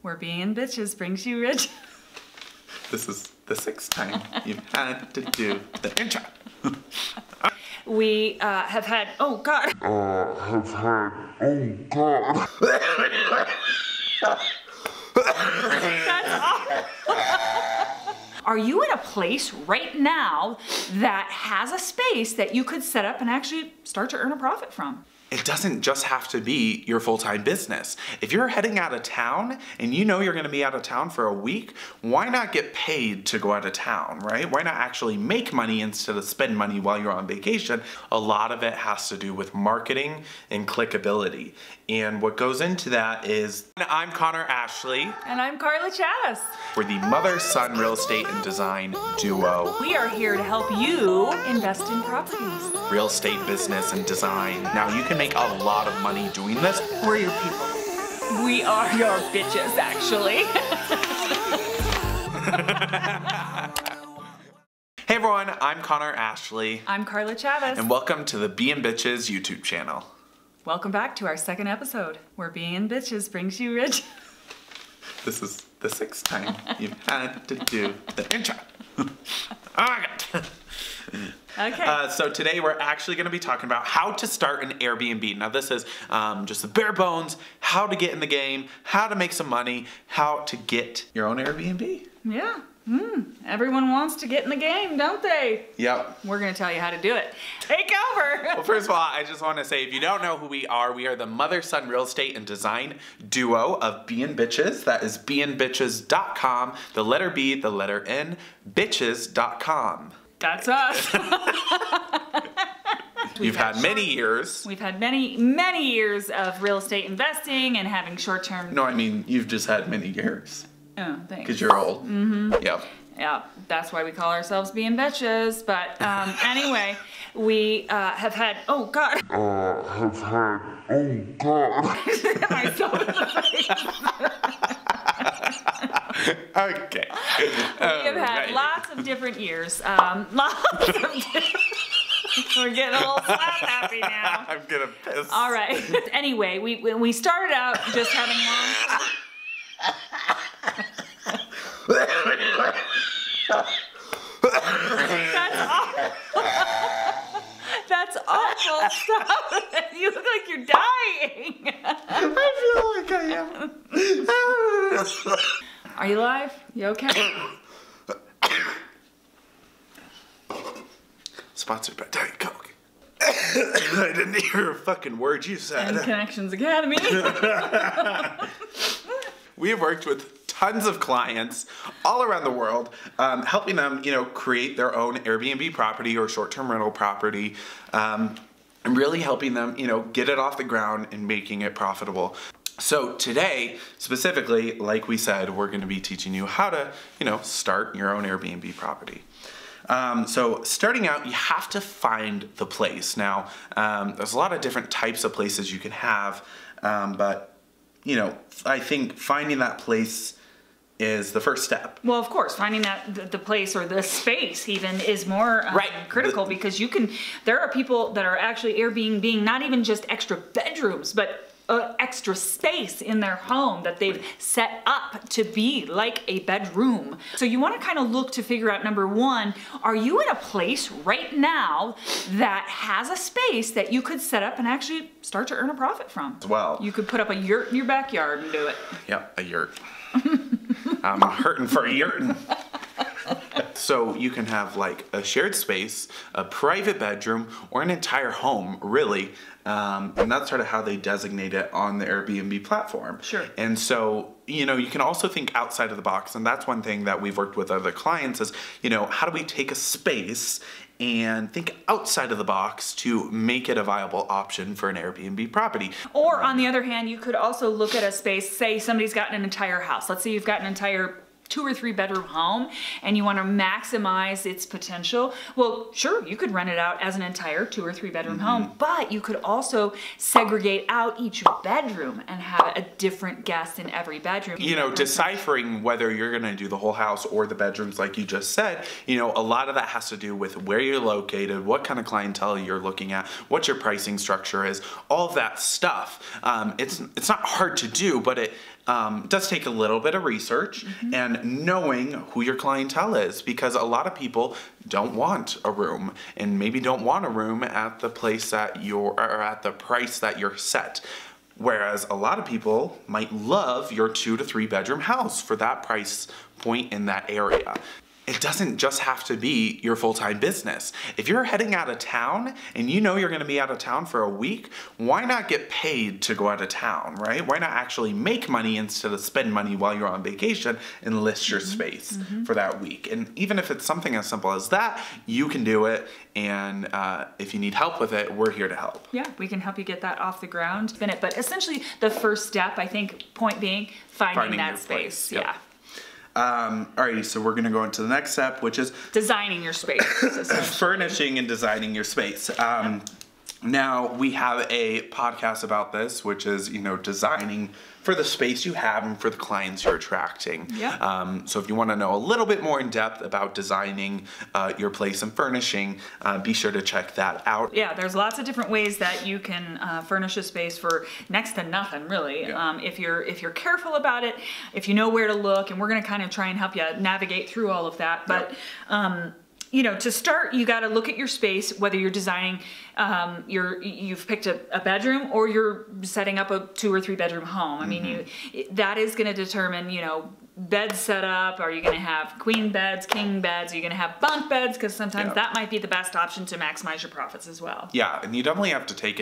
Where being bitches brings you rich. This is the 6th time you've had to do the intro. We have had, oh God. That's awful. Are you in a place right now that has a space that you could set up and actually start to earn a profit from? It doesn't just have to be your full-time business. If you're heading out of town and you know you're gonna be out of town for a week, why not get paid to go out of town, right? Why not actually make money instead of spend money while you're on vacation? A lot of it has to do with marketing and clickability. And what goes into that is, I'm Connor Ashley. And I'm Carla Chavez. We're the mother-son real estate and design duo. We are here to help you invest in properties. Real estate business and design. Now you can make a lot of money doing this. We're your people. We are your bitches, actually. Hey everyone, I'm Connor Ashley. I'm Carla Chavez. And welcome to the BnBitches YouTube channel. Welcome back to our 2nd episode, where being bitches brings you rich. This is the 6th time you've had to do the intro. Oh my God. Okay. So today we're actually going to be talking about how to start an Airbnb. Now this is just the bare bones, how to get in the game, how to make some money, how to get your own Airbnb. Yeah. Everyone wants to get in the game, don't they? Yep. We're going to tell you how to do it. Take over. Well, first of all, I just want to say, if you don't know who we are the mother-son real estate and design duo of BnBitches. That is BnBitches.com, the letter B, the letter N, bitches.com. That's us. You've had many years. We've had many years of real estate investing and having short-term. No, I mean, you've just had many years. Oh, thanks. Because you're old. Mm-hmm. Yep. Yeah, that's why we call ourselves being bitches. But anyway, we have had, oh God. Myself in the face. Okay. We have had lots of different years. We're getting a little slap happy now. I'm gonna piss. All right. Anyway, we started out just having long. That's awful. That's awful. Stop it. You look like you're dying. I feel like I am. Are you alive? You okay? Sponsored by Diet Coke. I didn't hear a fucking word you said. And Connections Academy. We have worked with tons of clients all around the world, helping them, create their own Airbnb property or short-term rental property, and really helping them, get it off the ground and making it profitable. So today, specifically, like we said, we're going to be teaching you how to, start your own Airbnb property. So starting out, you have to find the place. Now, there's a lot of different types of places you can have, but I think finding that place is the first step. Well, of course, finding the place or the space even is more critical, because there are people that are actually Airbnb not even just extra bedrooms, but extra space in their home that they've set up to be like a bedroom. So you want to kind of look to figure out, number one, are you in a place right now that has a space that you could set up and actually start to earn a profit from? Well, you could put up a yurt in your backyard and do it. Yep, a yurt. I'm hurting for a yurt. So you can have like a shared space, a private bedroom, or an entire home, really. And that's sort of how they designate it on the Airbnb platform. Sure. And so, you can also think outside of the box. And that's one thing that we've worked with other clients is, how do we take a space and think outside of the box to make it a viable option for an Airbnb property. Or on the other hand, you could also look at a space, say somebody's got an entire house. Let's say you've got an entire 2 or 3 bedroom home and you want to maximize its potential. Well, sure, you could rent it out as an entire 2 or 3 bedroom home, but you could also segregate out each bedroom and have a different guest in every bedroom. Deciphering whether you're going to do the whole house or the bedrooms like you just said, a lot of that has to do with where you're located, what kind of clientele you're looking at, what your pricing structure is, all of that stuff. It's not hard to do, but does take a little bit of research and knowing who your clientele is, because a lot of people don't want a room and maybe don't want a room at the place that or at the price that you're set. Whereas a lot of people might love your 2 to 3 bedroom house for that price point in that area. It doesn't just have to be your full-time business. If you're heading out of town and you know you're gonna be out of town for a week, why not get paid to go out of town, right? Why not actually make money instead of spend money while you're on vacation and list your space for that week? And even if it's something as simple as that, you can do it. And if you need help with it, we're here to help. Yeah, we can help you get that off the ground. Spin it. But essentially the first step, I think, point being, finding that space. Yep. Yeah. Alrighty, so we're gonna go into the next step, which is designing your space. Furnishing and designing your space. Now we have a podcast about this, which is, designing for the space you have and for the clients you're attracting. Yeah. So if you want to know a little bit more in depth about designing your place and furnishing, be sure to check that out. Yeah, there's lots of different ways that you can furnish a space for next to nothing, really. Yeah. If you're careful about it, if you know where to look, and we're going to kind of try and help you navigate through all of that. But to start, you got to look at your space, whether you're designing, you've picked a bedroom or you're setting up a 2 or 3 bedroom home. I mean, that is going to determine, bed setup. Are you going to have queen beds, king beds? Are you going to have bunk beds? Because sometimes that might be the best option to maximize your profits as well. Yeah, and you definitely have to take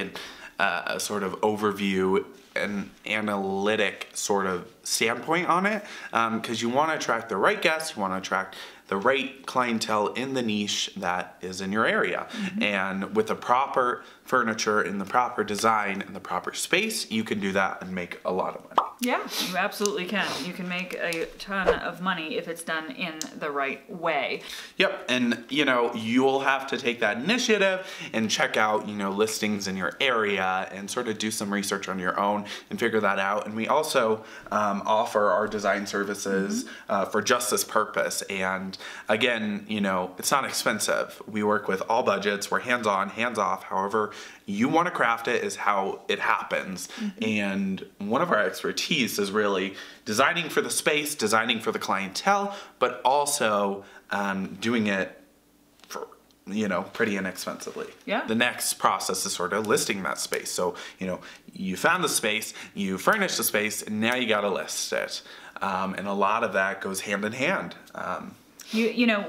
a sort of overview and analytic sort of standpoint on it, because you want to attract the right guests, you want to attract the right clientele in the niche that is in your area. And with the proper furniture and the proper design and the proper space, you can do that and make a lot of money. Yeah, you absolutely can. You can make a ton of money if it's done in the right way. Yep, and you'll have to take that initiative and check out, listings in your area and sort of do some research on your own and figure that out. And we also offer our design services for just this purpose. And again, it's not expensive. We work with all budgets. We're hands-on, hands-off. However you want to craft it is how it happens. And one of our expertise is really designing for the space, designing for the clientele, but also doing it for, pretty inexpensively. Yeah. The next process is sort of listing that space. So, you found the space, you furnished the space, and now you got to list it. And a lot of that goes hand in hand.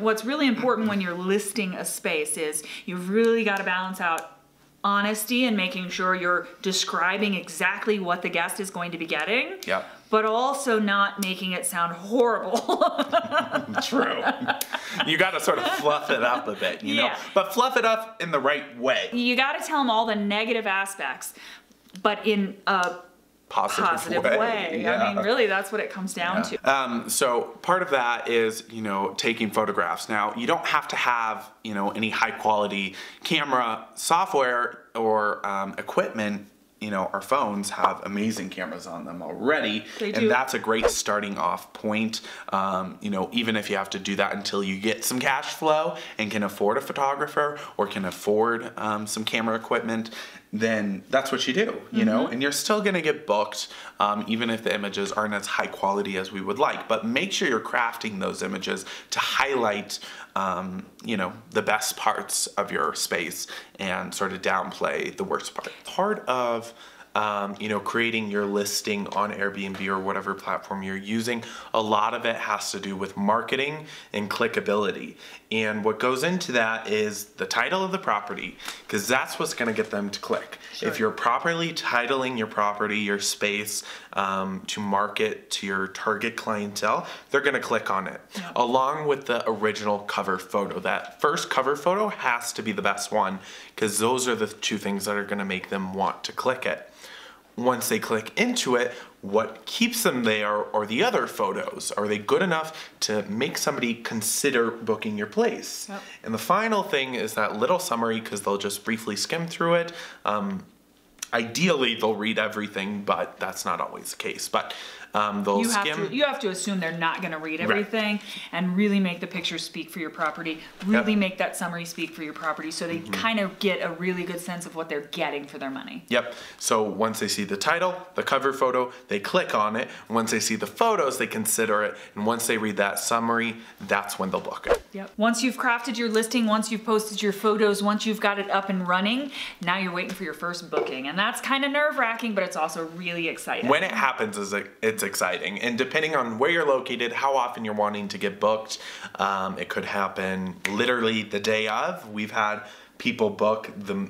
What's really important when you're listing a space is you've really got to balance out honesty and making sure you're describing exactly what the guest is going to be getting. Yep. But also not making it sound horrible. True. You got to sort of fluff it up a bit, you know? But fluff it up in the right way. You got to tell them all the negative aspects, but in a positive way. Yeah. I mean, really, that's what it comes down to. So part of that is, taking photographs. Now, you don't have to have, any high quality camera software or equipment. Our phones have amazing cameras on them already. They do. And that's a great starting off point. Even if you have to do that until you get some cash flow and can afford a photographer or can afford some camera equipment, then that's what you do, and you're still gonna get booked, even if the images aren't as high quality as we would like. But make sure you're crafting those images to highlight, the best parts of your space and sort of downplay the worst part. Part of creating your listing on Airbnb or whatever platform you're using, a lot of it has to do with marketing and clickability. And what goes into that is the title of the property, because that's what's going to get them to click. Sure. If you're properly titling your property, your space, to market to your target clientele, they're going to click on it. Yeah. Along with the original cover photo. That first cover photo has to be the best one, because those are the 2 things that are going to make them want to click it. Once they click into it, what keeps them there are the other photos. Are they good enough to make somebody consider booking your place? Yep. And the final thing is that little summary, because they'll just briefly skim through it. Ideally, they'll read everything, but that's not always the case. But They'll skim. You have to assume they're not going to read everything, and really make the pictures speak for your property. Really make that summary speak for your property, so they kind of get a really good sense of what they're getting for their money. Yep. So once they see the title, the cover photo, they click on it. Once they see the photos, they consider it. And once they read that summary, that's when they'll book it. Yep. Once you've crafted your listing, once you've posted your photos, once you've got it up and running, now you're waiting for your first booking. And that's kind of nerve-wracking, but it's also really exciting. When it happens, it's exciting. And depending on where you're located, how often you're wanting to get booked, it could happen literally the day of. We've had people book the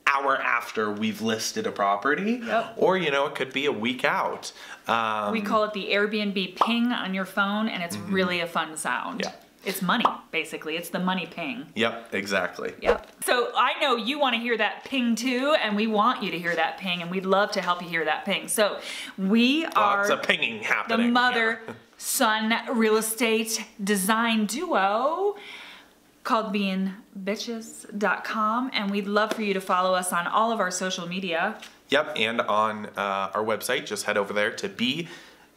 hour after we've listed a property, or it could be a week out. We call it the Airbnb ping on your phone, and it's really a fun sound. Yeah. It's money, basically. It's the money ping. Yep, exactly. Yep. So I know you want to hear that ping too, and we want you to hear that ping, and we'd love to help you hear that ping. So we are lots of pinging happening. The mother-son real estate design duo called BnBitches.com, and we'd love for you to follow us on all of our social media. Yep, and on our website, just head over there to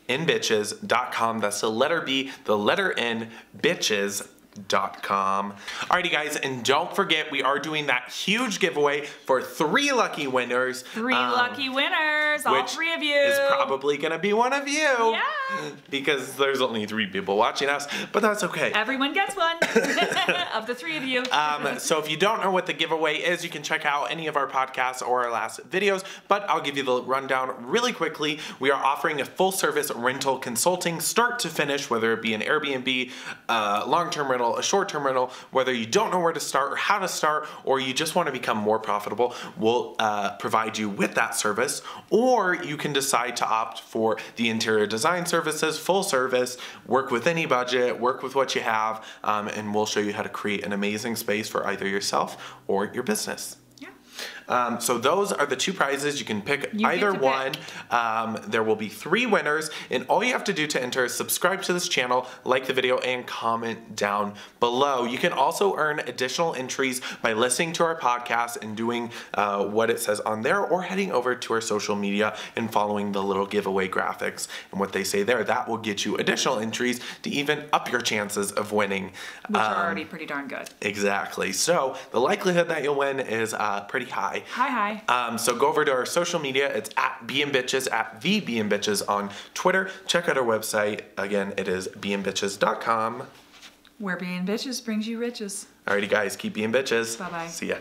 BnBitches.com. That's the letter B, the letter N, bitches.com. Alrighty guys, and don't forget we are doing that huge giveaway for 3 lucky winners. 3 lucky winners, all 3 of you. Is probably gonna be one of you. Yeah. Because there's only 3 people watching us, but that's okay. Everyone gets one of the 3 of you. So if you don't know what the giveaway is, you can check out any of our podcasts or our last videos, but I'll give you the rundown really quickly. We are offering a full service rental consulting, start to finish, whether it be an Airbnb, long-term rental, a short-term rental, whether you don't know where to start or how to start, or you just want to become more profitable, we'll provide you with that service. Or you can decide to opt for the interior design services, full service, work with any budget, work with what you have, and we'll show you how to create an amazing space for either yourself or your business. So those are the 2 prizes. You can pick either one. There will be 3 winners, and all you have to do to enter is subscribe to this channel, like the video, and comment down below. You can also earn additional entries by listening to our podcast and doing what it says on there, or heading over to our social media and following the little giveaway graphics and what they say there. That will get you additional entries to even up your chances of winning. Which are already pretty darn good. Exactly. So the likelihood that you'll win is pretty high. Hi. So go over to our social media. It's at BnBitches, at the BnBitches on Twitter. Check out our website. Again, it is BnBitches.com. Where being bitches brings you riches. Alrighty guys, keep being bitches. Bye-bye. See ya.